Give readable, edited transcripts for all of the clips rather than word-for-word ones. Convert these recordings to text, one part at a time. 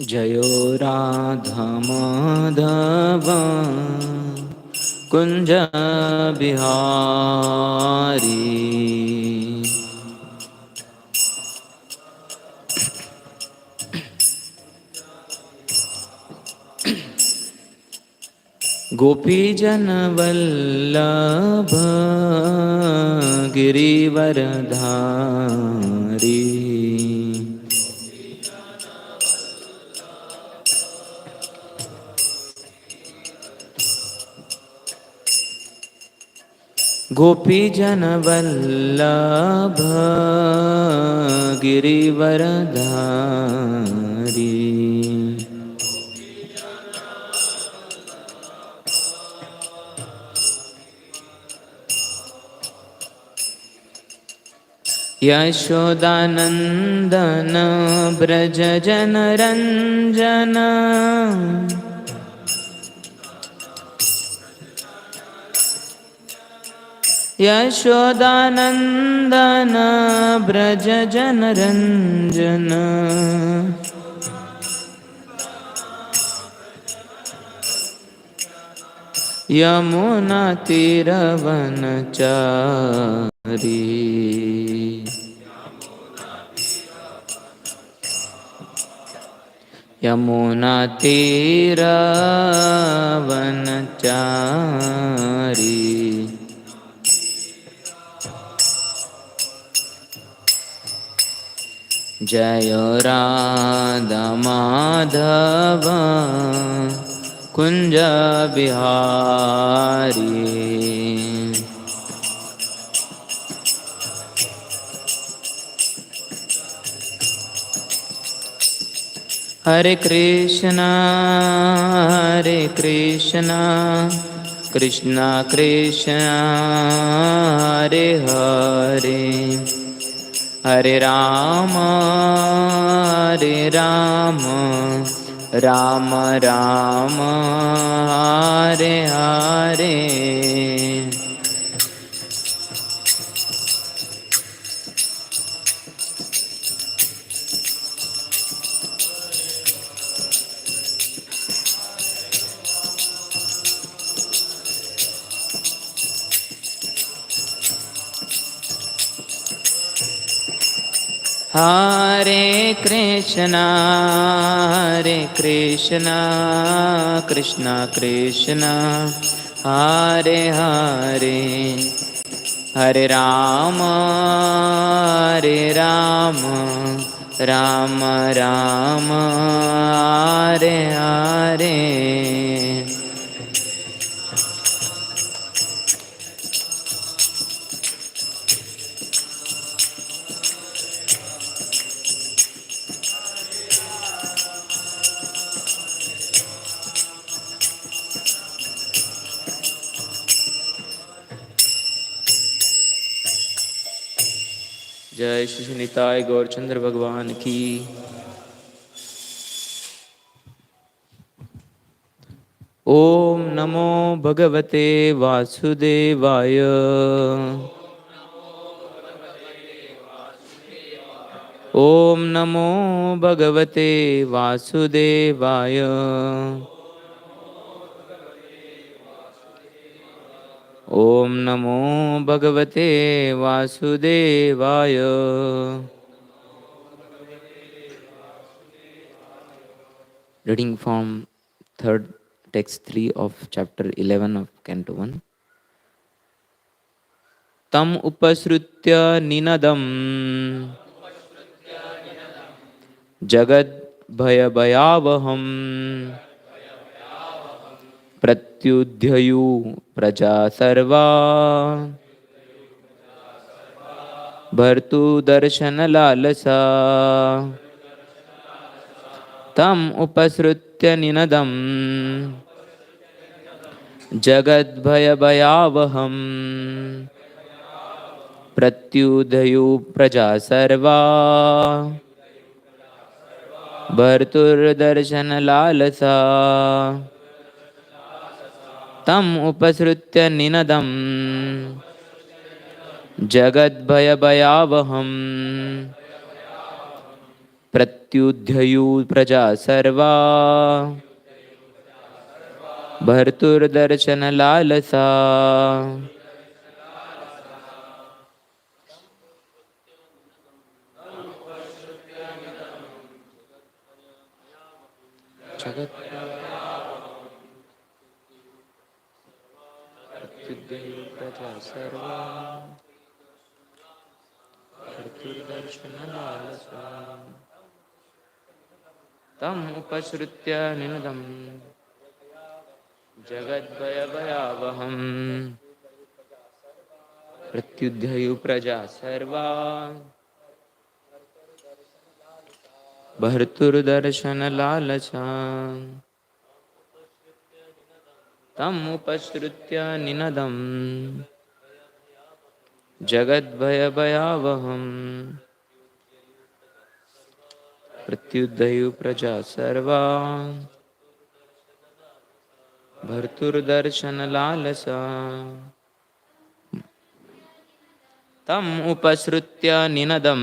जयो राधा माधव कुंज बिहारी। गोपी जन वल्लभ गिरिवरधारी। गोपी जन वल्लभ गिरिवरधारी। यशोदानंदन ब्रज जन रंजन। यशोदानंदन ब्रज जन रंजन। यमुना तीरवनचारी। यमुना तीरवनचारी। जय राधा माधव कुंज बिहारी। हरे कृष्णा कृष्णा कृष्णा हरे हरे, हरे राम राम राम हरे हरे। हरे कृष्णा कृष्णा कृष्णा हरे हरे, हरे राम राम राम हरे हरे। जय श्री निताय गौरचंद्र भगवान की। ओम नमो भगवते वासुदेवाय। ओम नमो भगवते वासुदेवाय। ओम नमो भगवते वासुदेवाय। Reading from third text 3 of chapter 11 of Canto 1. Tam upaśrutya ninadam jagad-bhaya-bhayāvaham pratyudyayuḥ prajāḥ sarvā bhartṛ-darśana-lālasāḥ tam upaśrutya ninadam jagat-bhaya-bhayāvaham pratyudyayuḥ prajāḥ sarvā bhartṛ-darśana-lālasāḥ tam upaśrutya ninadam jagat-bhaya-bhayāvaham pratyudyayuḥ pratyudyayuḥ praja sarvā bhartṛ-darśana-lālasāḥ. Pratyudyayuḥ praja sarvā bhartṛ-darśana-lālasāḥ. Tam upaśrutya ninadaṁ jagad-bhaya-bhayāvaham pratyudyayuḥ praja sarvā bhartṛ-darśana-lālasāḥ. Tam upaśrutya ninadaṁ jagad-bhaya-bhayāvaham pratyudyayuḥ praja sarvā bhartṛ-darśana-lālasāḥ. Tam upaśrutya ninadam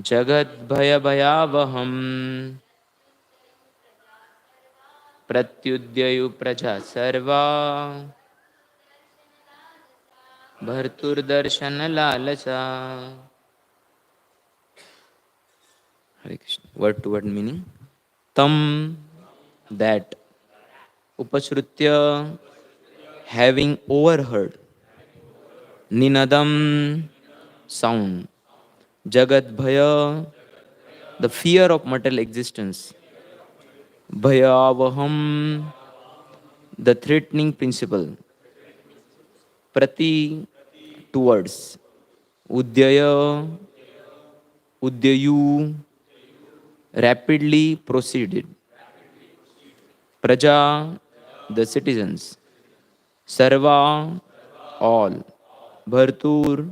jagad-bhaya-bhayāvaham pratyudyayuḥ praja sarvā bhartṛ-darśana-lālasāḥ. Hare Krishna. Word to word meaning. Tam, that. Upaśrutya, having overheard. Ninadam, sound. Jagat-bhaya, the fear of material existence. Bhaya-āvaham, the threatening principle. Prati, towards. Udyayuḥ, rapidly proceeded. Prajāḥ, the citizens. Sarvā, all. Bhartṛ,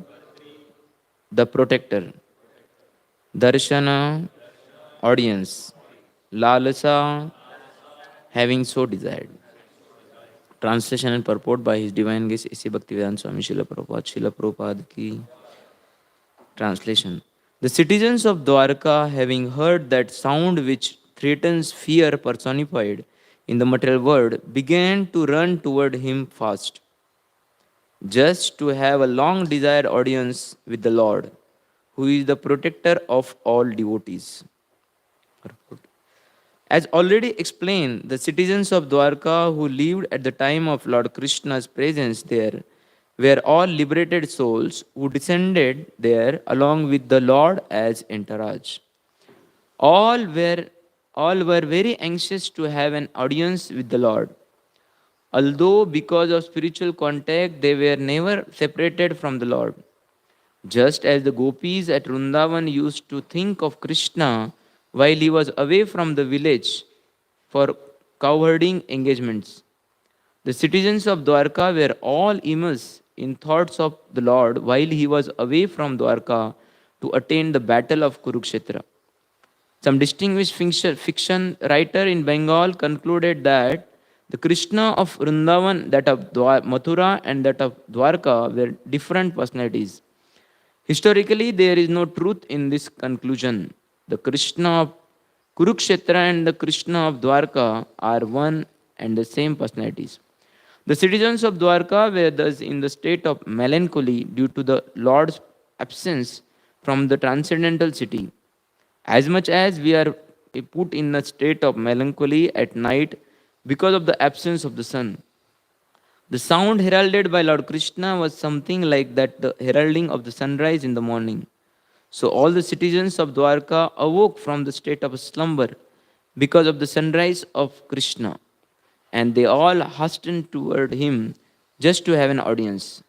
the protector. Darśana, audience. Lalasa, having so desired. Translation and purport by His Divine Grace A.C. Bhaktivedanta Swami Srila Prabhupada. Srila Prabhupada ki translation. The citizens of Dvāraka, having heard that sound which threatens fear personified in the material world, began to run toward him fast, just to have a long desired audience with the Lord, who is the protector of all devotees. As already explained, the citizens of Dvāraka who lived at the time of Lord Kṛṣṇa's presence there were all liberated souls who descended there along with the Lord as entourage. All were very anxious to have an audience with the Lord. Although because of spiritual contact they were never separated from the Lord. Just as the gopīs at Vṛndāvana used to think of Kṛṣṇa while he was away from the village for cowherding engagements. The citizens of Dvāraka were all immersed in thoughts of the Lord while he was away from Dvāraka to attend the Battle of Kurukṣetra. Some distinguished fiction writer in Bengal concluded that the Kṛṣṇa of Vṛndāvana, that of Mathura and that of Dvāraka were different personalities. Historically, there is no truth in this conclusion. The Kṛṣṇa of Kurukṣetra and the Kṛṣṇa of Dvāraka are one and the same personalities. The citizens of Dvāraka were thus in the state of melancholy due to the Lord's absence from the transcendental city. As much as we are put in a state of melancholy at night because of the absence of the sun. The sound heralded by Lord Kṛṣṇa was something like that, the heralding of the sunrise in the morning. So all the citizens of Dvāraka awoke from the state of slumber because of the sunrise of Kṛṣṇa, and they all hastened toward him just to have an audience.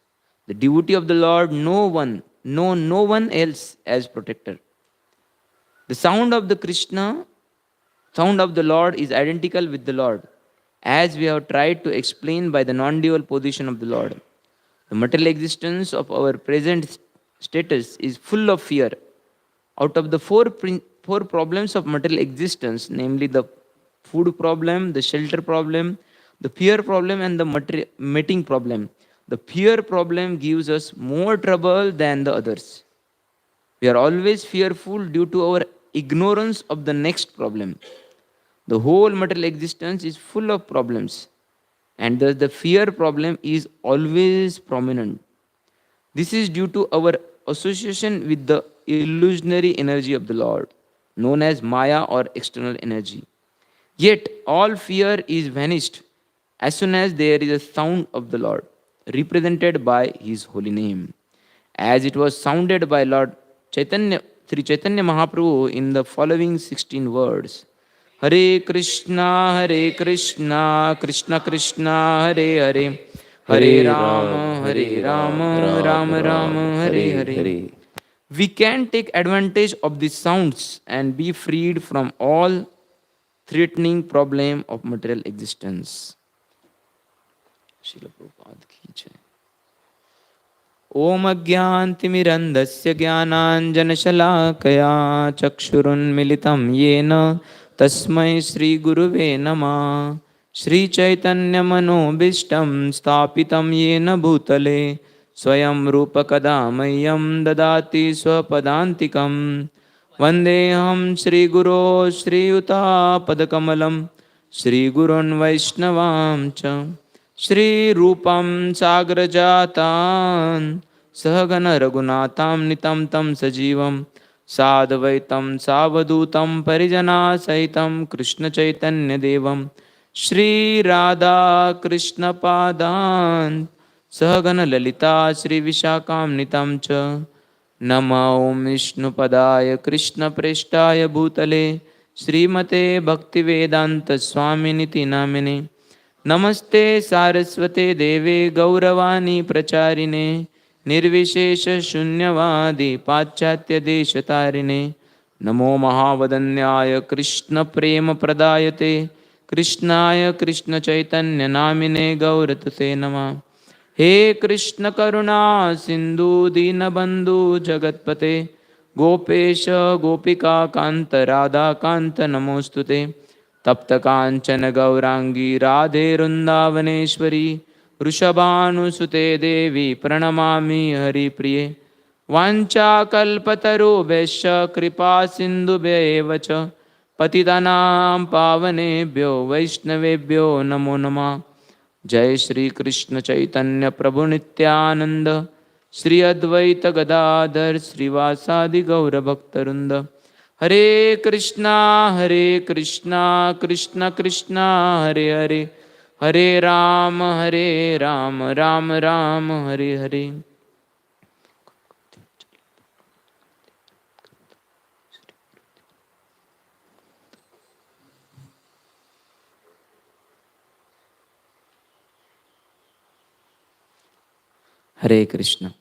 The devotee of the Lord no one else as protector. The sound of the Kṛṣṇa, sound of the Lord is identical with the Lord, as we have tried to explain by the non-dual position of the Lord. The material existence of our present status is full of fear. Out of the four problems of material existence, namely the food problem, the shelter problem, the fear problem, and the mating problem, the fear problem gives us more trouble than the others. We are always fearful due to our ignorance of the next problem. The whole material existence is full of problems, and thus the fear problem is always prominent. This is due to our association with the illusionary energy of the Lord, known as Maya or external energy. Yet all fear is vanished as soon as there is a sound of the Lord, represented by His holy name, as it was sounded by Lord Chaitanya, Sri Chaitanya Mahaprabhu in the following 16 words. Hare Krishna, Krishna Krishna, Hare Hare, Hare Rama, Rama Rama, Hare Hare. We can take advantage of these sounds and be freed from all threatening problem of material existence. Srila Prabhupada ki jai. Om Agyantimirandasya Jnananjanashalakaya Chakshurunmilitam Yena Tasmai Shri Guruve Namah. Shri Chaitanya Manobishtam Stapitam Yena Bhutale Swayam Rupa Kadamayam Dadati Swapadantikam Vandeham Shri Guru Shri Yuta Padakamalam Shri Gurun Vaishnavam Cha Shri Rupam Sagrajatan Sahagana Raghunatam Nitam Tam Sajivam Sadvaitam Savadutam Parijana Saitam Krishna Chaitanya Devam Shri Radha Krishna Padan Sahagana Lalita Shri Vishakam Nitam Cha Nama Om Vishnu Padaya Krishna Preshtaya Bhutale Srimate Bhaktivedanta Swami Niti Namine Namaste Saraswate Deve Gauravani Pracharine Nirvishesha Shunyavadi Pachatya Deshatarine Namo Mahavadanyaya Krishna Prema Pradayate Krishnaya Krishna Chaitanya Namine Gauratate Nama He Krishna Karuna Sindhu Dinabandhu Jagatpate Gopesha Gopika Kanta Radha Kanta Namostute तप्त कांचन गौरांगी राधे वृंदावनेश्वरी वृषभानुसुते देवी प्रणमामि हरिप्रिये वाञ्छाकल्पतरुभ्यश्च कृपा सिन्धुभ्येव च पतितानां पावनेभ्यो वैष्णवेभ्यो नमो नमः. जय श्री कृष्ण चैतन्य प्रभु नित्यानंद श्री अद्वैत गदाधर श्रीवासादि गौर भक्तवृंद. Hare Krishna, Krishna Krishna, Hare Hare, Hare Rama, Rama Rama, Hare Hare. Hare Krishna.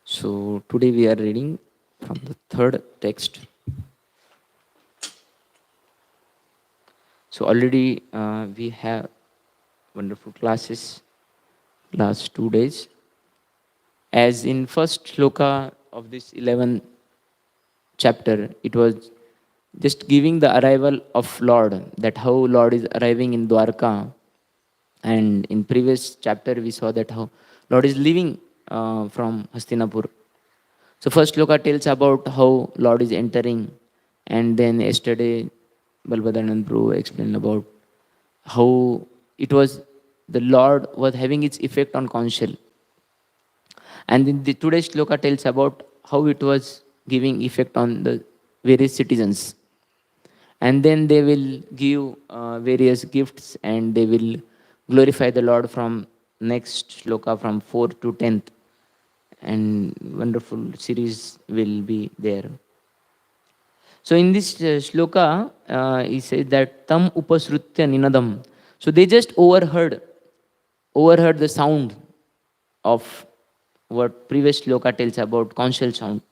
So today we are reading from the third text. So already we have wonderful classes last 2 days. As in first shloka of this 11th chapter, it was just giving the arrival of Lord, that how Lord is arriving in Dwarka. And in previous chapter we saw that how Lord is leaving from Hastinapur. So first shloka tells about how Lord is entering, and then yesterday Balbhadranan Prabhu explained about how it was the Lord was having its effect on council. And then the today's shloka tells about how it was giving effect on the various citizens. And then they will give various gifts and they will glorify the Lord from next shloka from 4th to 10th. And wonderful series will be there. So in this shloka, he says that tam upaśrutya ninadam. So they just overheard the sound of what previous shloka tells about council sound.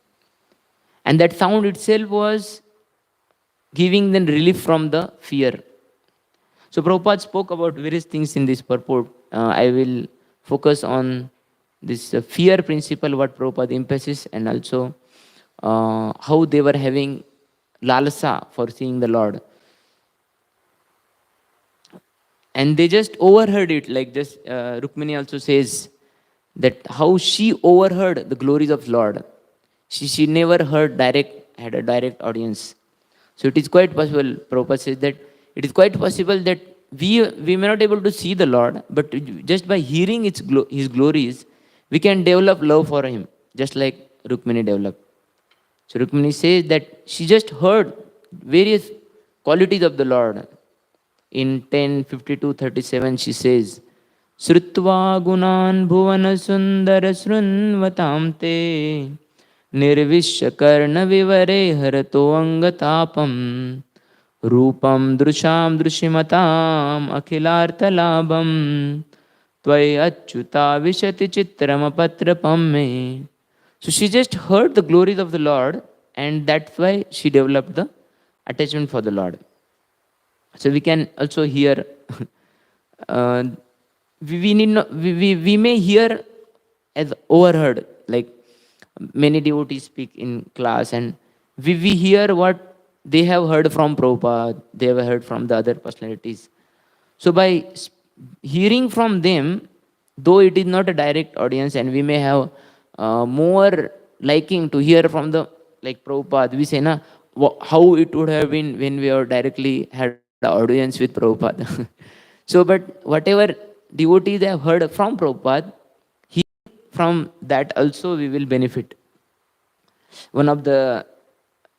And that sound itself was giving them relief from the fear. So Prabhupada spoke about various things in this purport. I will focus on this fear principle, what Prabhupada emphasizes, and also how they were having lalasa for seeing the Lord. And they just overheard it, like this Rukmini also says that how she overheard the glories of Lord. She never had a direct audience. So it is quite possible, Prabhupada says that it is quite possible that we may not able to see the Lord, but just by hearing his glories, we can develop love for him, just like Rukmini developed. So Rukmini says that she just heard various qualities of the Lord. In 10:52-37 she says, Srutva gunan bhuvana sundara srunvatam te nirvishya karna vivare harato angatapam rupam drusham drushimatam akhilartha labam tvai achyuta vishati chitram patrapam me. So she just heard the glories of the Lord, and that's why she developed the attachment for the Lord. So we can also hear, we may hear as overheard, like many devotees speak in class, and we hear what they have heard from Prabhupada, they have heard from the other personalities. So by hearing from them, though it is not a direct audience, and we may have more liking to hear from the, like Prabhupada, we say, na, how it would have been when we are directly had the audience with Prabhupada. So, but whatever devotees have heard from Prabhupada, from that also we will benefit. One of the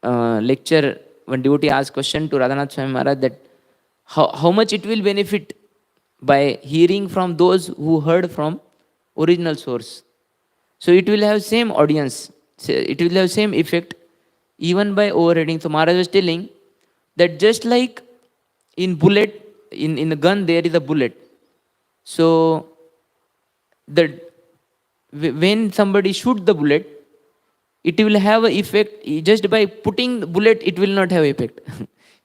lecture, one devotee asked question to Radhanath Swami Maharaj that how much it will benefit by hearing from those who heard from original source. So it will have same audience, it will have same effect even by overhearing. So Maharaj was telling that just like in bullet, in a gun there is a bullet. So when somebody shoots the bullet, it will have an effect. Just by putting the bullet, it will not have effect.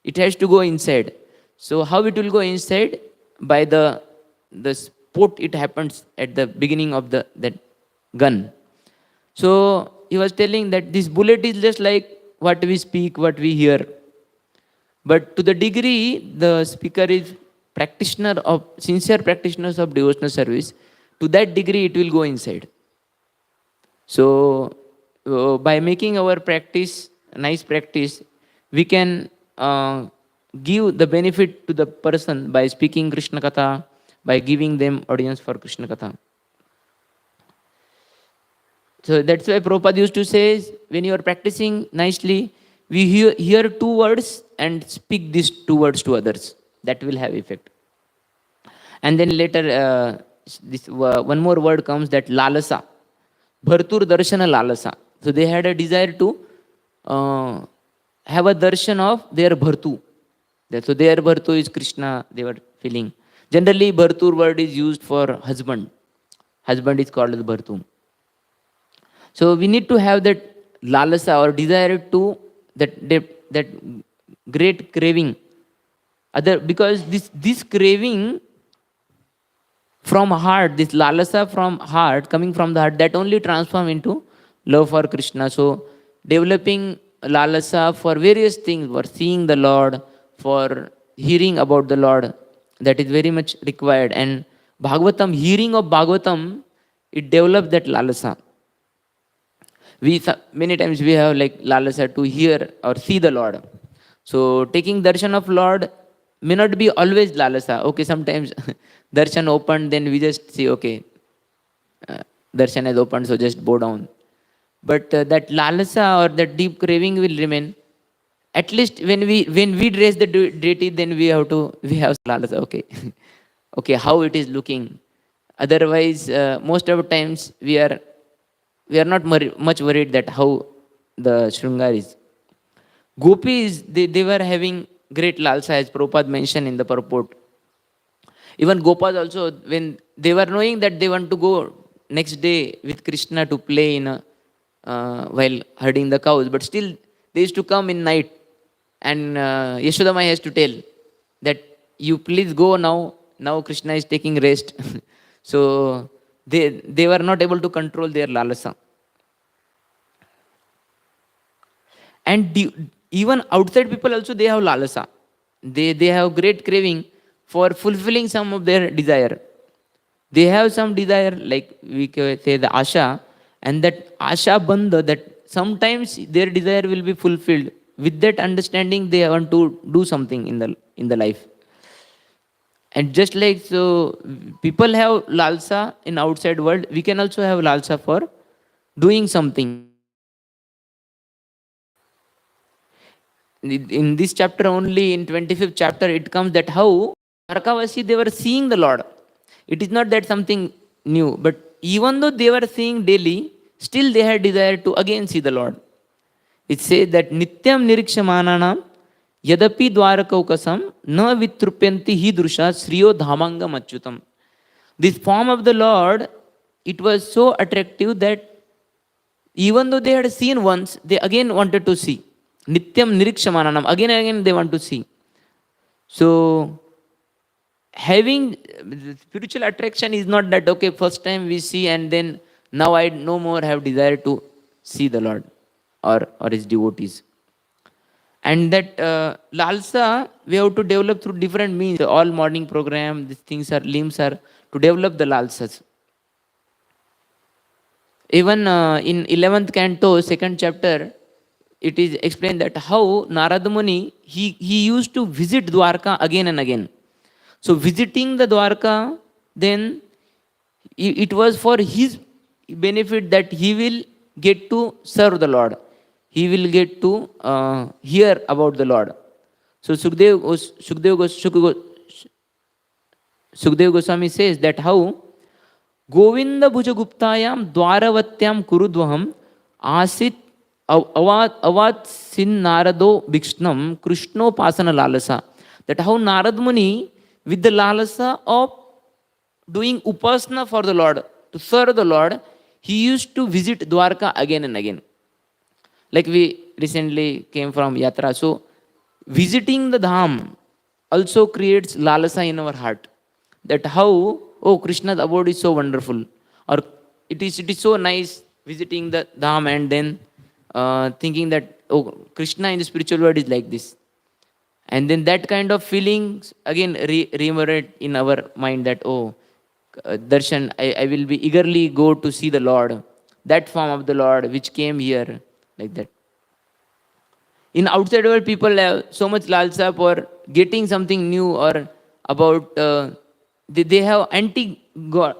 It has to go inside. So how it will go inside? By the sport it happens at the beginning of that gun. So he was telling that this bullet is just like what we speak, what we hear. But to the degree the speaker is sincere practitioners of devotional service, to that degree it will go inside. So by making our practice nice practice, we can give the benefit to the person by speaking Krishna Katha, by giving them audience for Krishna Katha. So that's why Prabhupada used to say, when you are practicing nicely, we hear two words and speak these two words to others. That will have effect. And then later, one more word comes, that lalasa, bhartṛ-darśana-lālasāḥ. So they had a desire to have a darshan of their bhartu. So their bhartu is Krishna, they were feeling. Generally, bhartur word is used for husband. Husband is called as bhartu. So we need to have that lalasa, or desire to that great craving. Because this craving from heart, this lalasa from heart, coming from the heart, that only transform into love for Krishna. So developing lalasa for various things, for seeing the Lord, for hearing about the Lord, that is very much required. And Bhagavatam, hearing of Bhagavatam, it develops that lalasa. Many times we have like lalasa to hear or see the Lord. So taking darshan of Lord may not be always lalasa. Okay, sometimes darshan opened, then we just say, okay, darshan has opened, so just bow down. But that lalasa or that deep craving will remain. At least when we dress the deity, then we have lalasa. Okay, okay, how it is looking. Otherwise, most of the times we are not much worried that how the Shrungar is. Gopīs, they were having great lalsa, as Prabhupada mentioned in the Purport. Even Gopas also, when they were knowing that they want to go next day with Krishna to play while herding the cows, but still they used to come in night, and Yashoda Mai has to tell that you please go now. Now Krishna is taking rest. So they were not able to control their lalasa. And even outside people also, they have lalasa. They have great craving for fulfilling some of their desire. They have some desire, like we say the asha, and that asha bandha, that sometimes their desire will be fulfilled. With that understanding, they want to do something in the life. And just like so, people have lalsa in outside world, we can also have lalsa for doing something. In this chapter only, in 25th chapter, it comes that how Dvarakavasi, they were seeing the Lord. It is not that something new, but even though they were seeing daily, still they had desire to again see the Lord. It says that nityam nirikshamananam yadapi dvarakaukasam na vitrupyanti hi drusha sriyo dhamangam achyutam. This form of the Lord, it was so attractive that even though they had seen once, they again wanted to see. Nityam nirikshamananam, again and again they want to see. So, having spiritual attraction is not that, okay, first time we see and then now I no more have desire to see the Lord or his devotees. And that lalsa, we have to develop through different means. All morning program, these things are, limbs are to develop the lalsas. Even in 11th canto, 2nd chapter, it is explained that how Narada Muni, he used to visit Dwarka again and again. So visiting the Dwarka, then it was for his benefit that he will get to serve the Lord. He will get to hear about the Lord. So Sukdev Goswami says that how Govinda Bhujaguptayam Dwaravatyam Kurudvaham Asit Avat Sin Narado Bhikshnam Kṛṣṇa-of-Dvārakā. That how Narad Muni, with the lalasa of doing upasana for the Lord, to serve the Lord, he used to visit Dwarka again and again. Like we recently came from Yatra. So, visiting the Dham also creates lalasa in our heart. That how, oh, Krishna's abode is so wonderful. Or it is so nice visiting the Dham and then thinking that, oh, Krishna in the spiritual world is like this. And then that kind of feelings again reemerge in our mind that, oh, darshan, I will be eagerly go to see the Lord. That form of the Lord which came here, like that. In outside world, people have so much lalsa for getting something new or about, they have anti-God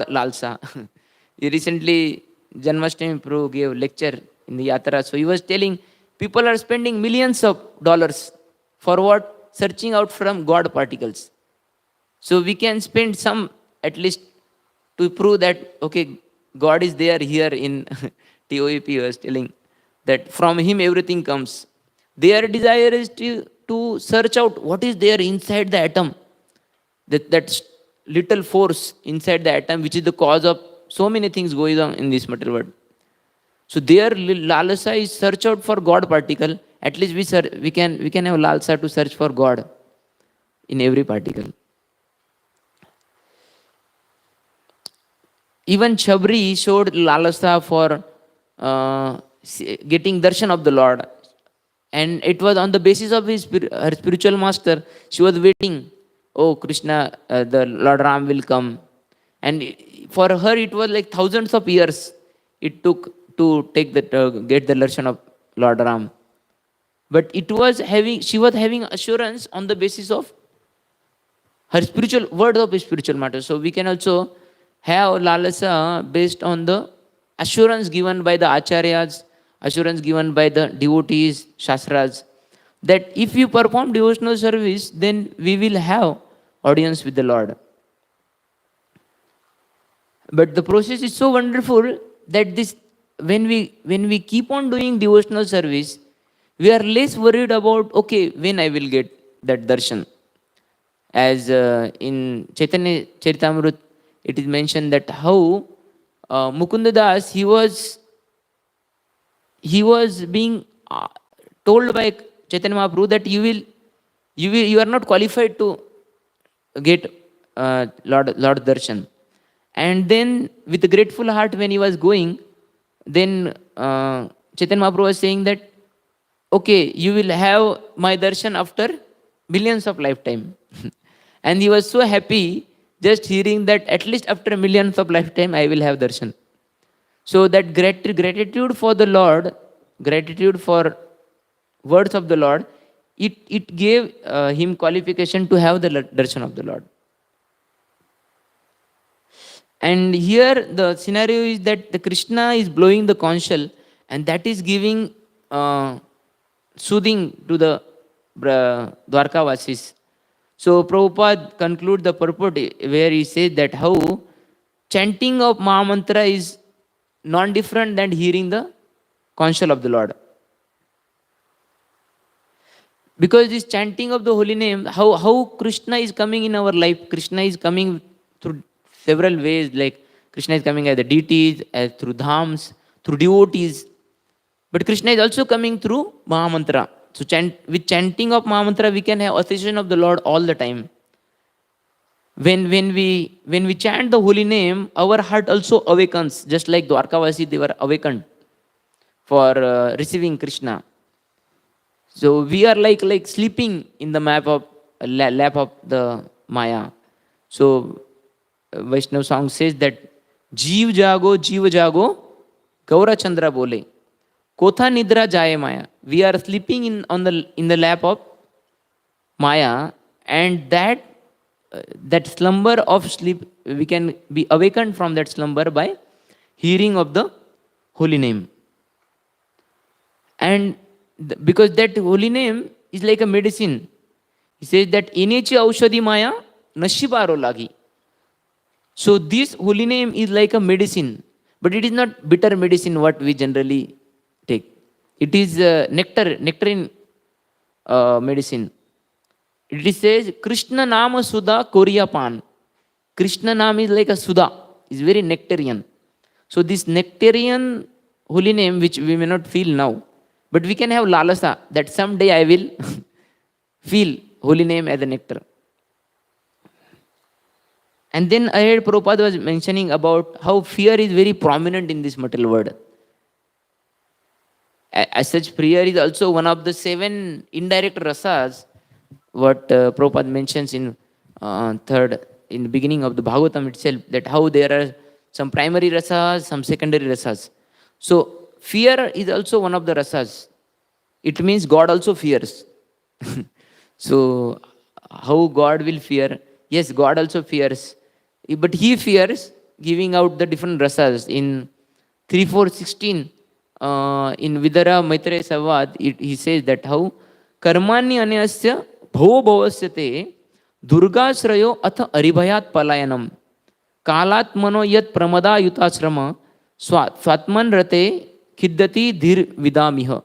lalsa. Recently, Janmashtami Prabhu gave lecture in the Yatra. So he was telling, people are spending millions of dollars for what? Searching out from God particles. So we can spend some, at least, to prove that, okay, God is there here in TOEP, was telling that from Him everything comes. Their desire is to search out what is there inside the atom. That little force inside the atom, which is the cause of so many things going on in this material world. So their lalasa is search out for God particle. At least we can have lalsa to search for God in every particle. Even Shabri showed lalasa for getting darshan of the Lord. And it was on the basis of her spiritual master. She was waiting. Oh, Krishna, the Lord Ram will come. And for her, it was like thousands of years it took to take get the darshan of Lord Ram. But she was having assurance on the basis of her spiritual word of spiritual matter. So we can also have lalasa based on the assurance given by the acharyas, assurance given by the devotees, shastras, that if you perform devotional service, then we will have audience with the Lord. But the process is so wonderful that when we keep on doing devotional service, we are less worried about, okay, when I will get that darshan. As in Chaitanya Charitamrita, it is mentioned that how Mukunda Das, he was being told by Chaitanya Mahaprabhu that you are not qualified to get Lord Darshan. And then with a grateful heart when he was going, then Chaitanya Mahaprabhu was saying that, okay, you will have my darshan after millions of lifetime. And he was so happy just hearing that at least after millions of lifetime I will have darshan. So that gratitude for the Lord, gratitude for words of the Lord, it gave him qualification to have the darshan of the Lord. And here the scenario is that the Kṛṣṇa is blowing the conch shell, and that is giving soothing to the Dwarkavasis. So Prabhupada concludes the purport where he says that how chanting of Mahamantra is non-different than hearing the conch shell of the Lord. Because this chanting of the holy name, how Kṛṣṇa is coming in our life, Kṛṣṇa is coming through several ways, like Kṛṣṇa is coming as the deities, as through dhams, through devotees. But Kṛṣṇa is also coming through Mahamantra. So with chanting of Mahamantra, we can have association of the Lord all the time. When we chant the holy name, our heart also awakens, just like Dwarkavasi, they were awakened for receiving Kṛṣṇa. So we are like sleeping in the lap of the Maya. So Vaishnav song says that Jeev jago, Gaura Chandra bole, Kotha nidra jaye Maya. We are sleeping in the lap of Maya, and that slumber of sleep, we can be awakened from that slumber by hearing of the holy name. And because that holy name is like a medicine. He says that inechi aushadhi maya nashibaro lagi. So this holy name is like a medicine, but it is not bitter medicine what we generally take. It is nectarine medicine. It says Kṛṣṇa nama sudha koriya pan. Kṛṣṇa nama is like a sudha, is very nectarian. So this nectarian holy name, which we may not feel now, but we can have lalasa, that someday I will feel holy name as a nectar. And then I heard Prabhupada was mentioning about how fear is very prominent in this material world. As such, fear is also one of the 7 indirect rasas, what Prabhupada mentions in the beginning of the Bhagavatam itself, that how there are some primary rasas, some secondary rasas. So fear is also one of the rasas. It means God also fears. So how God will fear? Yes, God also fears. But he fears giving out the different rasas. In 3.4.16, in Vidara Maitreya Savad, he says that how karmani anyasya bhavo bhavasya te durgashrayo atha aribhayat palayanam kalatmano yat pramada yutasrama swatman rate khiddati dhir vidamiha.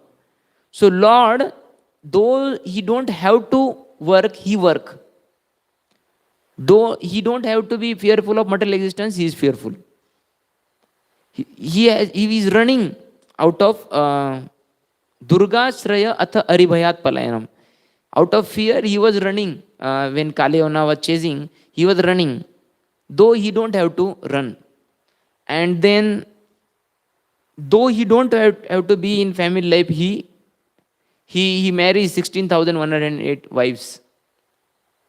So Lord, though he don't have to work, he work. Though he don't have to be fearful of material existence, he is fearful. He is running out of Durga Shraya Atha Aribhayat Palayanam. Out of fear, he was running. When Kalyavana was chasing, he was running. Though he don't have to run. And then, though he don't have to be in family life, he marries 16,108 wives.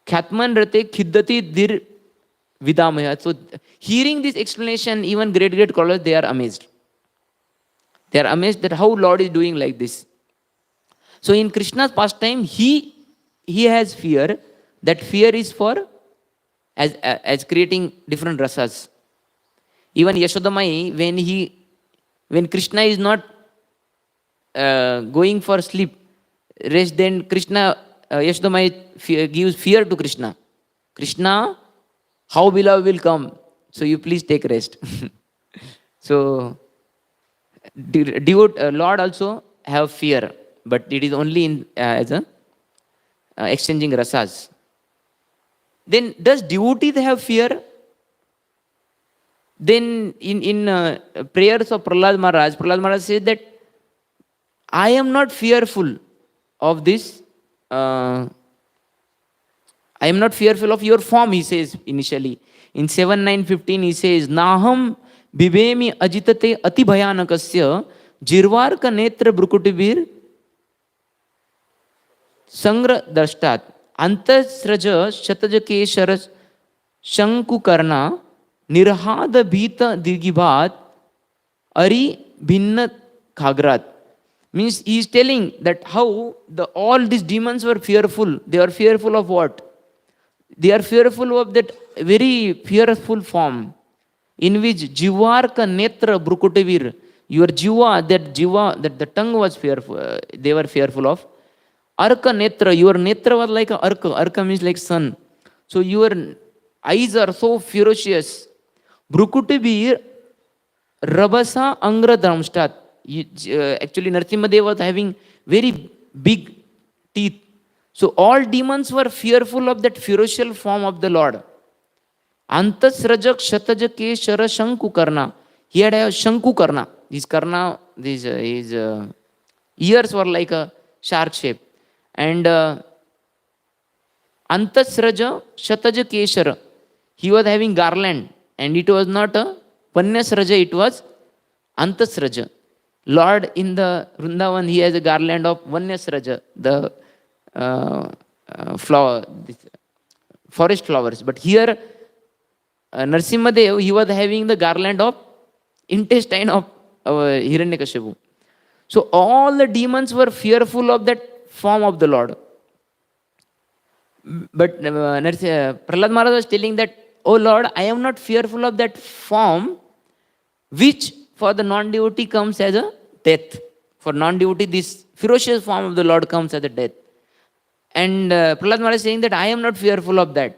Khyatman rate khiddati dhir vidamaya. So hearing this explanation, even great scholars, they are amazed. They are amazed that how Lord is doing like this. So in Krishna's pastime, he has fear. That fear is for as creating different rasas. Even Yashodamai, when Kṛṣṇa is not going for sleep, rest, then Yashodamai gives fear to Kṛṣṇa. Kṛṣṇa, how beloved will come, so you please take rest. So Lord also have fear, but it is only in as a exchanging rasas. Then does devotee have fear? Then in prayers of Prahlad Maharaj says that I am not fearful of this. I am not fearful of your form, he says initially. In 7.9.15 he says, Naham bibemi ajitate ati bhayanakasya jirvarka netra brukutibir sangra drashtat antasraja shatajake shanku karna nirhada bhita dirgibhat Ari bhinna khagrat. Means he is telling that how all these demons were fearful. They are fearful of what? They are fearful of that very fearful form in which jivarka netra brukutavir, your jiva, that the tongue was fearful, they were fearful of. Arka netra, your netra was like a arka. Arka means like sun. So your eyes are so ferocious. Brukutavir rabasa angra dramstat. Actually, Narasimhadev was having very big teeth. So all demons were fearful of that ferocious form of the Lord. Antasrajak shatajake shara shanku karna. He had a shanku karna. His karna, his ears were like a shark shape. And Antasraja shataja keshara. He was having garland. And it was not a Panyasraja, it was Antasraja. Lord in the Vrindavan, he has a garland of Vanyasraja, the flower, forest flowers. But here, Narasimhadev, he was having the garland of intestine of Hiranyakashipu. So all the demons were fearful of that form of the Lord. But Prahlad Maharaj was telling that, oh Lord, I am not fearful of that form which for the non-devotee comes as a death. For non-devotee, this ferocious form of the Lord comes as a death. And Prahlad Maharaj is saying that I am not fearful of that.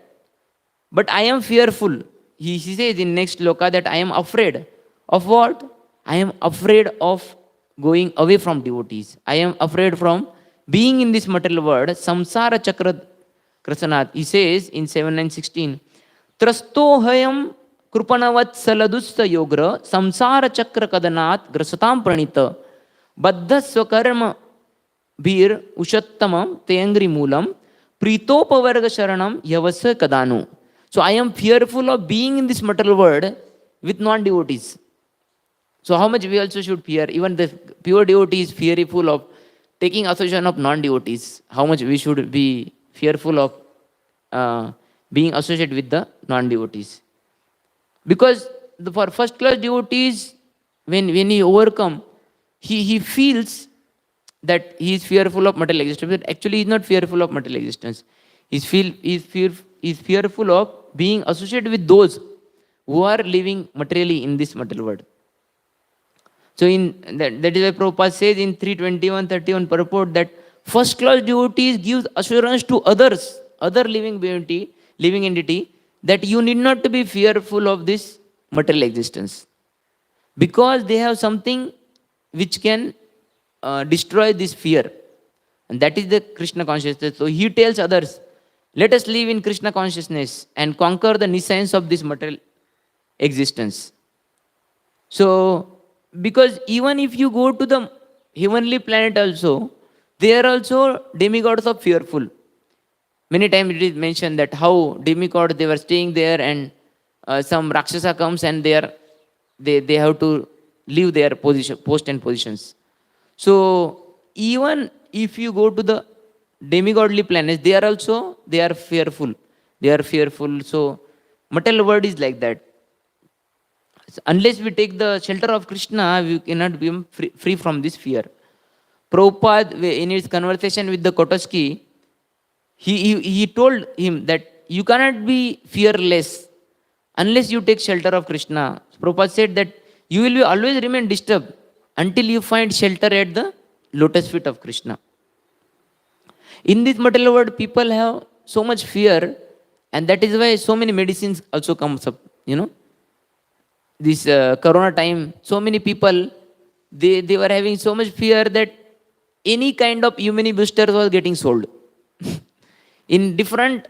But I am fearful. He says in next loka that I am afraid. Of what? I am afraid of going away from devotees. I am afraid from being in this material world. Samsara chakra Kṛṣṇa. He says in 7.9.16, Trastohayam Krupanavat Saladusta Yogra Samsara Chakra Kadanat Grasatam Pranita Baddha Swakarma Bir Ushattamam Teyangri Moolam Pritopavarga Sharanam Yavasa Kadanu. So I am fearful of being in this material world with non-devotees. So how much we also should fear? Even the pure devotee is fearful of taking association of non-devotees. How much we should be fearful of being associated with the non-devotees. Because for first-class devotees, when he overcome, he feels that he is fearful of material existence. But actually, he is not fearful of material existence. He is fearful of being associated with those who are living materially in this material world. So that is why Prabhupada says in 321.31 purport that first-class devotees gives assurance to others, other living entity, that you need not to be fearful of this material existence. Because they have something which can destroy this fear. And that is the Kṛṣṇa consciousness. So he tells others, let us live in Kṛṣṇa consciousness and conquer the nescience of this material existence. So, because even if you go to the heavenly planet also, they are also demigods of fearful. Many times it is mentioned that how demigods, they were staying there and some Rakshasa comes and they have to leave their post and positions. So even if you go to the demigodly planets, they are fearful. They are fearful. So material world is like that. So unless we take the shelter of Kṛṣṇa, we cannot be free from this fear. Prabhupada, in his conversation with the Kotoski, he told him that you cannot be fearless unless you take shelter of Kṛṣṇa. Prabhupada said that you will always remain disturbed until you find shelter at the lotus feet of Kṛṣṇa. In this material world, people have so much fear, and that is why so many medicines also comes up. This corona time, so many people, they were having so much fear that any kind of immunity booster was getting sold. In different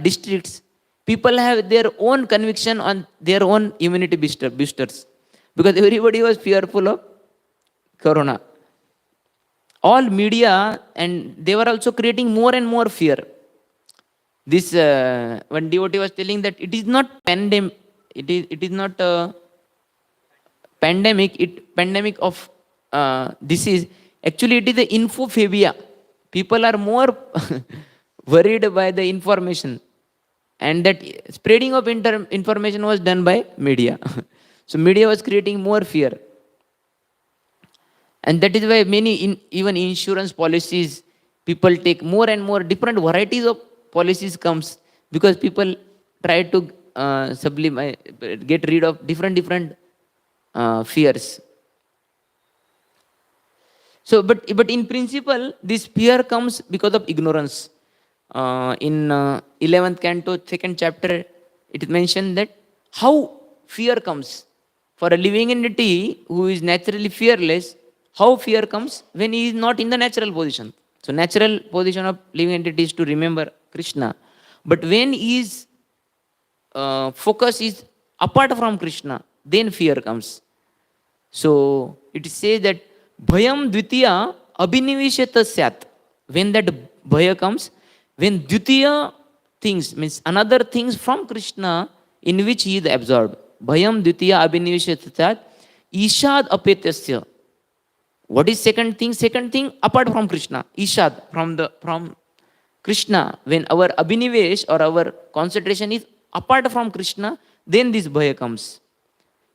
districts, people have their own conviction on their own immunity boosters. Because everybody was fearful of corona. All media, and they were also creating more and more fear. This one devotee was telling that it is not pandemic. It is not a pandemic of disease. Actually, it is the infophobia. People are more worried by the information, and that spreading of information was done by media. So media was creating more fear. And that is why many, even insurance policies, people take more and more different varieties of policies comes, because people try to sublimate, get rid of different fears. So, but in principle, this fear comes because of ignorance. In 11th canto, 2nd chapter, it is mentioned that how fear comes. For a living entity who is naturally fearless, how fear comes when he is not in the natural position. So natural position of living entity is to remember Krishna. But when his focus is apart from Krishna, then fear comes. So it says that bhayam dvitiya abhinivisheta syat. When that bhaya comes, when dvitiya things, means another things from Krishna in which he is absorbed. Bhayam dvitiya abhinivisheta syat ishad apetyasya. What is second thing? Second thing, apart from Krishna, ishad, from Krishna. When our abhinivesh or our concentration is apart from Krishna, then this bhaya comes.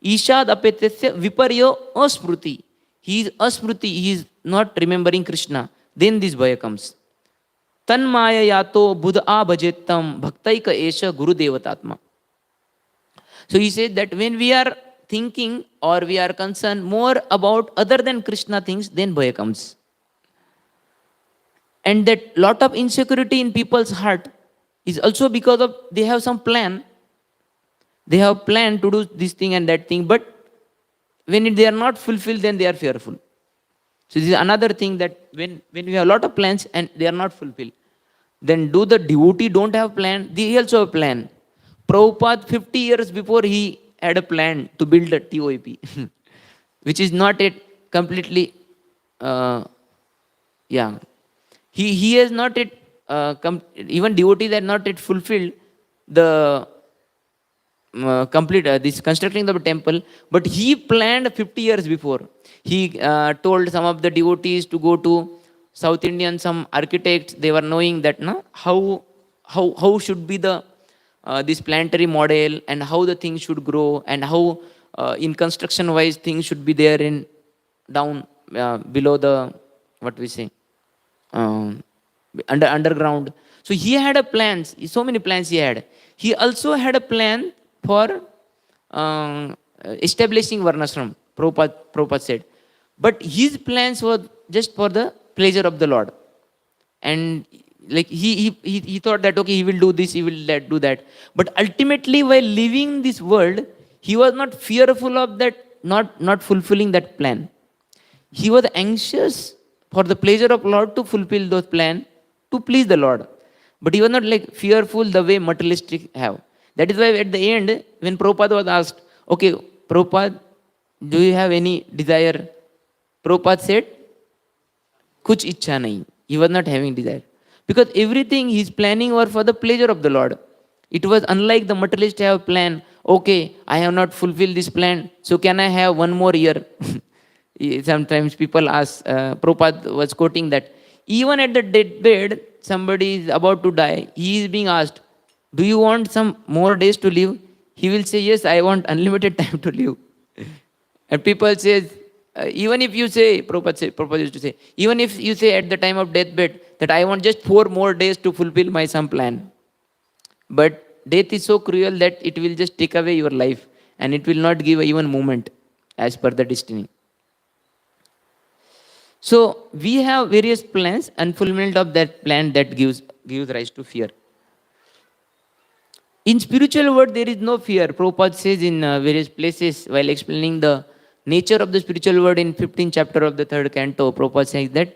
Ishad apetyasya viparyo asmruti. He is asmruti, he is not remembering Krishna. Then this bhaya comes. Tanmaya yato buddha bhajettam bhaktaika esha guru devatatma. So he said that when we are thinking or we are concerned more about other than Krishna things, then bhaya comes. And that lot of insecurity in people's heart is also because of they have some plan. They have planned to do this thing and that thing, but when they are not fulfilled, then they are fearful. So this is another thing, that when we have a lot of plans and they are not fulfilled, then do the devotee don't have plan? They also have plan. Prabhupada 50 years before he had a plan to build a TOEP, which is not yet completely, He has not yet, even devotees are not yet fulfilled the complete this constructing of the temple, but he planned 50 years before. He told some of the devotees to go to South Indian, some architects, they were knowing that how should be the this planetary model and how the things should grow and how in construction wise things should be there in down below the what we say underground. So he had a plans, so many plans he had. He also had a plan for establishing Varnashram, Prabhupada said. But his plans were just for the pleasure of the Lord. And like he thought that, okay, he will do this, he will do that. But ultimately, while leaving this world, he was not fearful of that, not fulfilling that plan. He was anxious for the pleasure of Lord to fulfill those plans, to please the Lord. But he was not like fearful the way materialistic have. That is why at the end, when Prabhupada was asked, okay, Prabhupada, do you have any desire? Prabhupada said, kuch ichha nahi. He was not having desire. Because everything he's planning were for the pleasure of the Lord. It was unlike the materialist have plan, okay, I have not fulfilled this plan, so can I have one more year? Sometimes people ask, Prabhupada was quoting that, even at the deathbed, somebody is about to die, he is being asked, do you want some more days to live? He will say, yes, I want unlimited time to live. And people say, even if you say, Prabhupada used to say, even if you say at the time of deathbed that I want just 4 more days to fulfill my some plan. But death is so cruel that it will just take away your life and it will not give even moment as per the destiny. So we have various plans, and fulfillment of that plan that gives rise to fear. In spiritual world, there is no fear. Prabhupada says in various places while explaining the nature of the spiritual world in 15th chapter of the 3rd canto, Prabhupada says that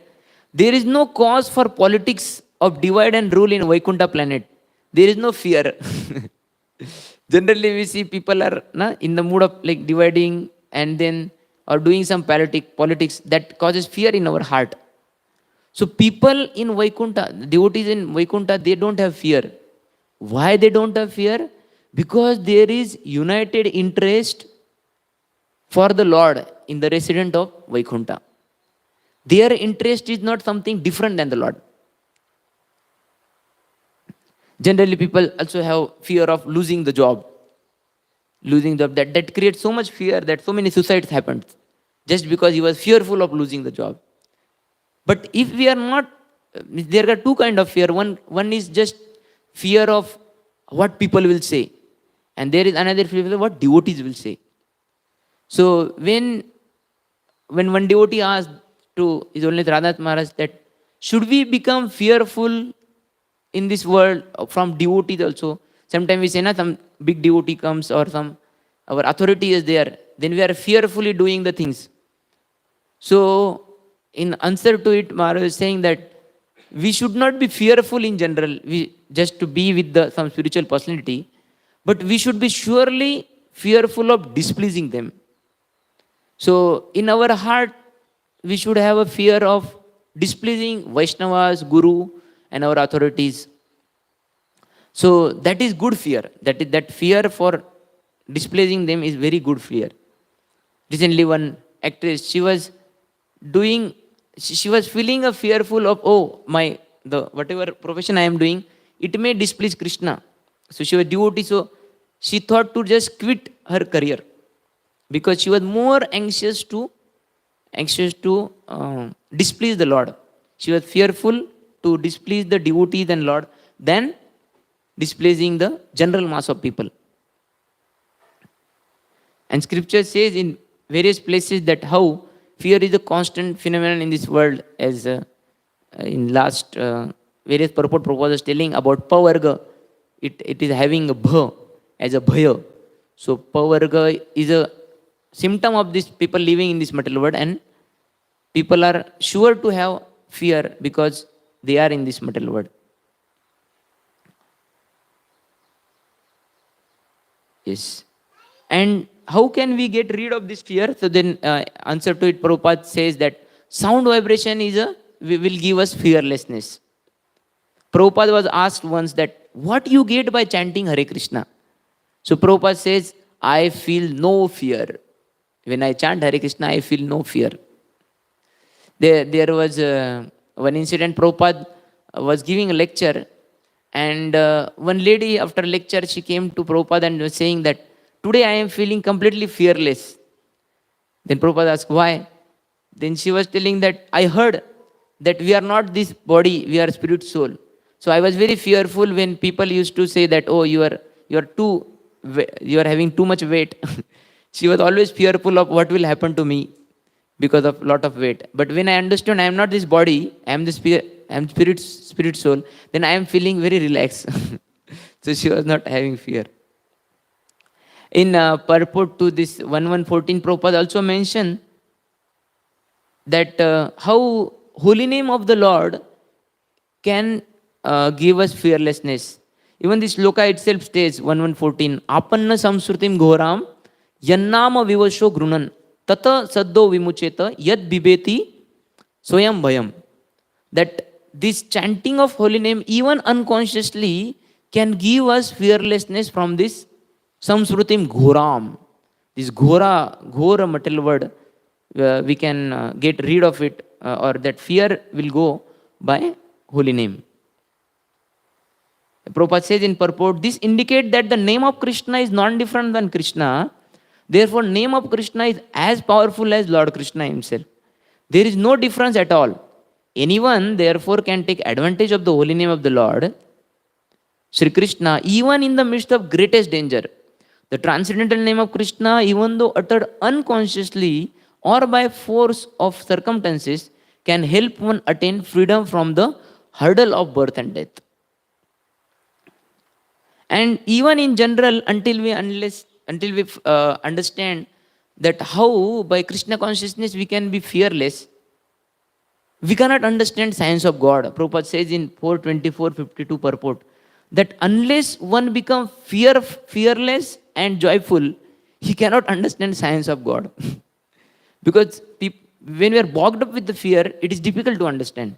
there is no cause for politics of divide and rule in Vaikuntha planet. There is no fear. Generally, we see people are in the mood of like dividing and then or doing some politics that causes fear in our heart. So people in Vaikuntha, devotees in Vaikuntha, they don't have fear. Why they don't have fear? Because there is united interest for the Lord in the resident of Vaikuntha. Their interest is not something different than the Lord. Generally, people also have fear of losing the job. losing the job. That creates so much fear that so many suicides happened just because he was fearful of losing the job. But if we are not, there are two kind of fear. One is just fear of what people will say, and there is another fear of what devotees will say. So when one devotee asked to His Holiness Radhanath Maharaj that should we become fearful in this world from devotees also? Sometimes we say, na, some big devotee comes or some our authority is there, then we are fearfully doing the things. So in answer to it, Maharaj is saying that we should not be fearful in general, we just to be with some spiritual personality, but we should be surely fearful of displeasing them. So in our heart, we should have a fear of displeasing Vaishnavas, Guru, and our authorities. So that is good fear. That fear for displeasing them is very good fear. Recently, one actress, she was feeling a fearful of, whatever profession I am doing, it may displease Kṛṣṇa. So she was devotee, so she thought to just quit her career because she was more anxious to displease the Lord. She was fearful to displease the devotees and Lord than displeasing the general mass of people. And scripture says in various places that how fear is a constant phenomenon in this world, as in last various purport proposals telling about pavarga, it is having a bha as a bhaya. So pavarga is a symptom of these people living in this material world, and people are sure to have fear because they are in this material world. Yes. And how can we get rid of this fear? So then answer to it, Prabhupada says that sound vibration will give us fearlessness. Prabhupada was asked once that what you get by chanting Hare Krishna? So Prabhupada says, I feel no fear. When I chant Hare Krishna, I feel no fear. There was one incident, Prabhupada was giving a lecture, and one lady after lecture, she came to Prabhupada and was saying that today I am feeling completely fearless. Then Prabhupada asked, why? Then she was telling that I heard that we are not this body, we are spirit soul. So I was very fearful when people used to say that, oh, you are having too much weight. She was always fearful of what will happen to me because of lot of weight. But when I understood I am not this body, I am the spirit soul, then I am feeling very relaxed. So she was not having fear. In purport to this 1114, Prabhupada also mentioned that how holy name of the Lord can give us fearlessness. Even this sloka itself states, 1114, Apanna samsrutim ghoram yannama vivasho grunan tata saddo vimucheta yad bibeti soyam bhayam. That this chanting of holy name, even unconsciously, can give us fearlessness from this samsrutim ghoram. This ghora material word, we can get rid of it, or that fear will go by holy name. Prabhupada says in purport, this indicates that the name of Kṛṣṇa is non-different than Kṛṣṇa. Therefore, name of Kṛṣṇa is as powerful as Lord Kṛṣṇa himself. There is no difference at all. Anyone, therefore, can take advantage of the holy name of the Lord, Sri Kṛṣṇa, even in the midst of greatest danger. The transcendental name of Kṛṣṇa, even though uttered unconsciously or by force of circumstances, can help one attain freedom from the hurdle of birth and death. And even in general, until we understand that how by Krishna consciousness we can be fearless, we cannot understand science of God. Prabhupada says in 424-52 purport that unless one becomes fearless and joyful, he cannot understand science of God. Because when we are bogged up with the fear, it is difficult to understand.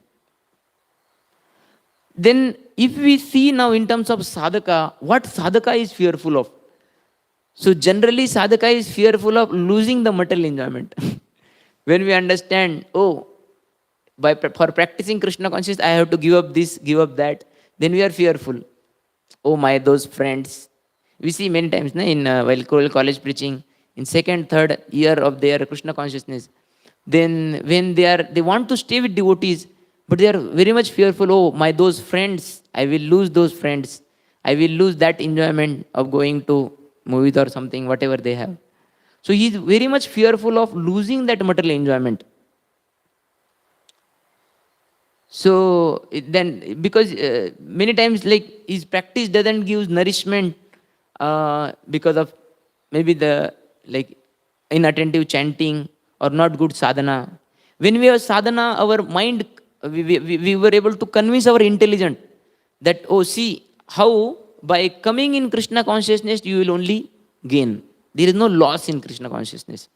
Then if we see now in terms of sadhaka, what sadhaka is fearful of? So generally sadhaka is fearful of losing the material enjoyment. When we understand, for practicing Krishna consciousness, I have to give up this, give up that, then we are fearful. Oh my, those friends. We see many times in while college preaching, in second, third year of their Krishna consciousness, then when they want to stay with devotees, but they are very much fearful. Oh, my those friends, I will lose those friends. I will lose that enjoyment of going to movies or something, whatever they have. So he is very much fearful of losing that material enjoyment. So then, because many times like his practice doesn't give nourishment because of maybe the like inattentive chanting or not good sadhana. When we have sadhana, our mind, we were able to convince our intelligence that, oh, see how by coming in Krishna consciousness you will only gain. There is no loss in Krishna consciousness.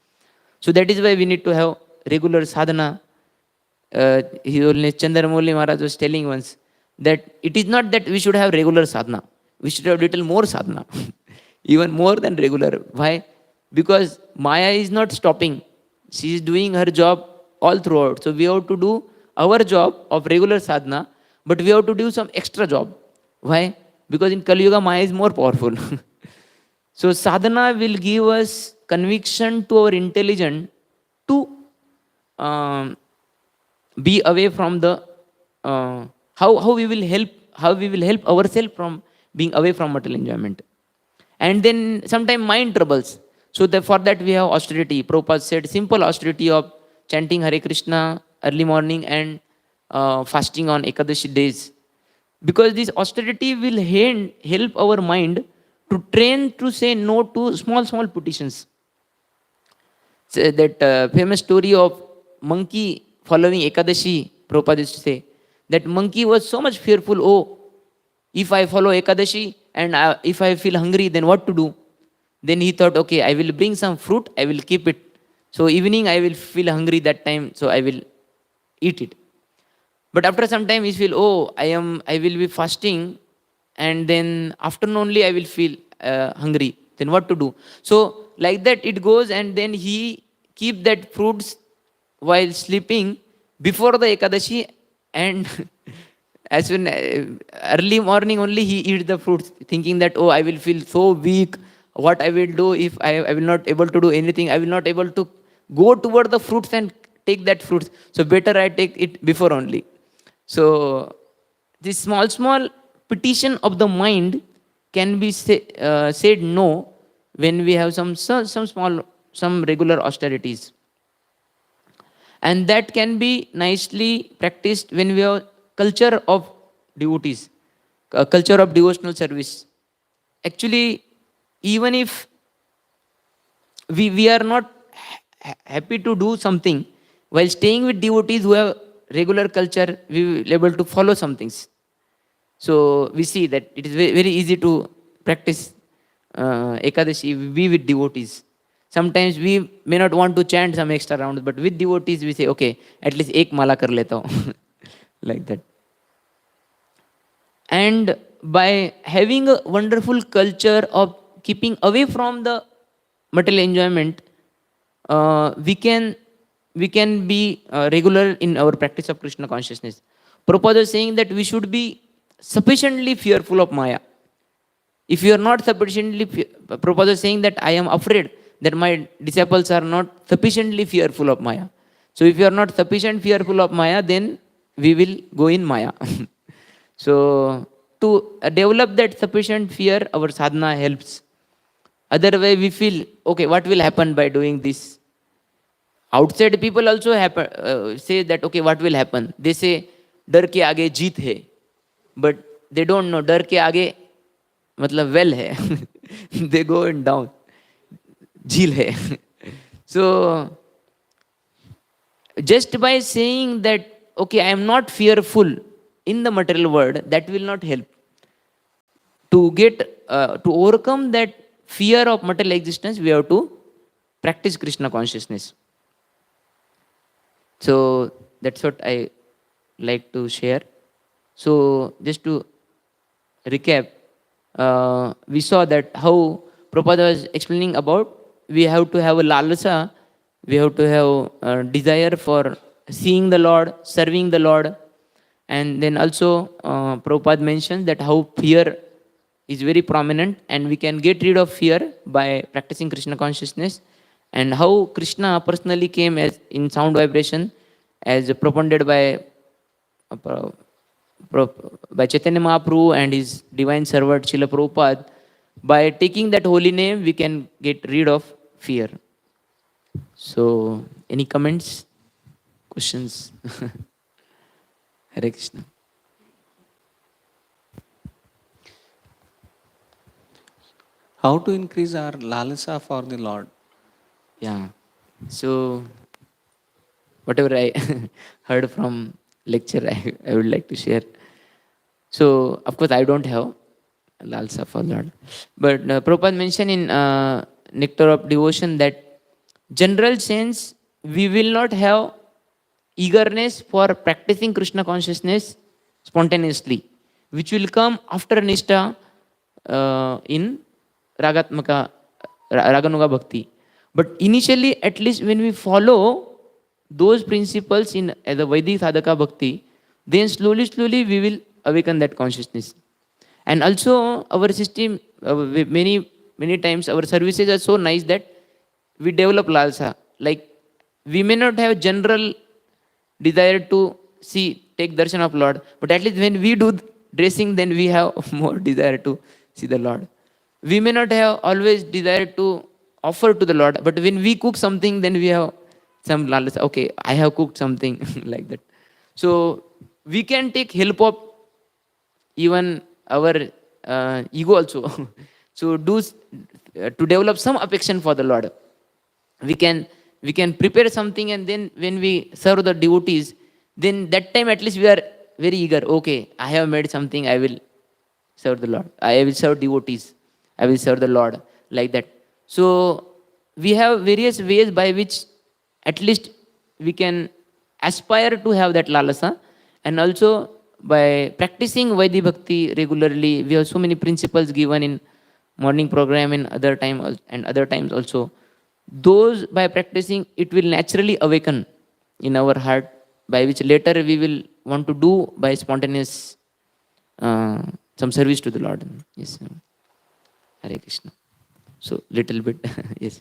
So that is why we need to have regular sadhana. Chandramouli Maharaj was telling once that it is not that we should have regular sadhana. We should have little more sadhana. Even more than regular. Why? Because Maya is not stopping. She is doing her job all throughout. So we have to do our job of regular sadhana, but we have to do some extra job. Why? Because in Kali Yuga, Maya is more powerful. So sadhana will give us conviction to our intelligence to be away from the how we will help ourselves from being away from material enjoyment. And then sometimes mind troubles. So for that we have austerity. Prabhupada said simple austerity of chanting Hare Krishna early morning and fasting on Ekadashi days. Because this austerity will help our mind to train to say no to small petitions. So that famous story of monkey following Ekadashi, Prabhupada used to say, that monkey was so much fearful, oh, if I follow Ekadashi and if I feel hungry, then what to do? Then he thought, okay, I will bring some fruit, I will keep it. So evening I will feel hungry that time, so I will eat it. But after some time he feel, oh, I will be fasting and then afternoon only I will feel hungry. Then what to do? So like that it goes, and then he keep that fruits while sleeping before the Ekadashi, and as soon early morning only he eats the fruits, thinking that, oh, I will feel so weak. What I will do if I will not able to do anything? I will not able to go toward the fruits and take that fruits. So better I take it before only. So this small petition of the mind can be said no when we have some regular austerities. And that can be nicely practiced when we have culture of devotees, a culture of devotional service. Actually, even if we are not happy to do something, while staying with devotees who have regular culture, we will be able to follow some things. So we see that it is very easy to practice Ekadashi, be with devotees. Sometimes we may not want to chant some extra rounds, but with devotees we say, okay, at least ek mala kar leta hu. Like that. And by having a wonderful culture of keeping away from the material enjoyment, we can be regular in our practice of Krishna consciousness. Prabhupada is saying that we should be sufficiently fearful of Maya. If you are not sufficiently, Prabhupada is saying that I am afraid that my disciples are not sufficiently fearful of Maya. So if you are not sufficiently fearful of Maya, then we will go in Maya. So to develop that sufficient fear, our sadhana helps. Otherwise we feel, okay, what will happen by doing this? Outside people also say that, okay, what will happen? They say, डर के आगे जीत है. But they don't know, डर के आगे मतलब well है. They go and down. झील है. So just by saying that, okay, I am not fearful in the material world, that will not help. To overcome that fear of material existence, we have to practice Krishna consciousness. So that's what I like to share. So just to recap, we saw that how Prabhupada was explaining about we have to have a lalasa, we have to have a desire for seeing the Lord, serving the Lord. And then also Prabhupada mentions that how fear is very prominent, and we can get rid of fear by practicing Krishna consciousness. And how Krishna personally came as in sound vibration, as propounded uh, pro- by Chaitanya Mahaprabhu and his divine servant Srila Prabhupada. By taking that holy name, we can get rid of fear. So, any comments, questions? Hare Krishna. How to increase our lalasa for the Lord? Yeah. So, whatever I heard from lecture, I would like to share. So, of course, I don't have lalsa for Lord. But Prabhupada mentioned in Nectar of Devotion that general sense, we will not have eagerness for practicing Krishna consciousness spontaneously, which will come after Nishtha in Ragatmaka, Raganuga Bhakti. But initially, at least when we follow those principles in the Vedic Sadhaka Bhakti, then slowly, slowly we will awaken that consciousness. And also, our system, many times, our services are so nice that we develop lalsa. Like, we may not have general desire to see, take darshan of Lord, but at least when we do dressing, then we have more desire to see the Lord. We may not have always desire to offer to the Lord, but when we cook something, then we have some lalsa. Okay, I have cooked something like that. So we can take help of even our ego also. So to develop some affection for the Lord, we can prepare something, and then when we serve the devotees, then that time at least we are very eager. Okay, I have made something, I will serve the Lord. I will serve devotees. I will serve the Lord, like that. So we have various ways by which at least we can aspire to have that lalasa. And also by practicing Vaidhi Bhakti regularly, we have so many principles given in morning program and other times also. Those by practicing, it will naturally awaken in our heart, by which later we will want to do by spontaneous some service to the Lord. Yes. Hare Krishna. So little bit. Yes.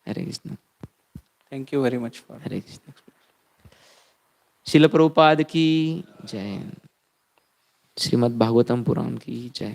Hare Krishna. Thank you very much for Hare Krishna. Srila Prabhupada ki jai. Shrimad Bhagavatam पुराण की जय.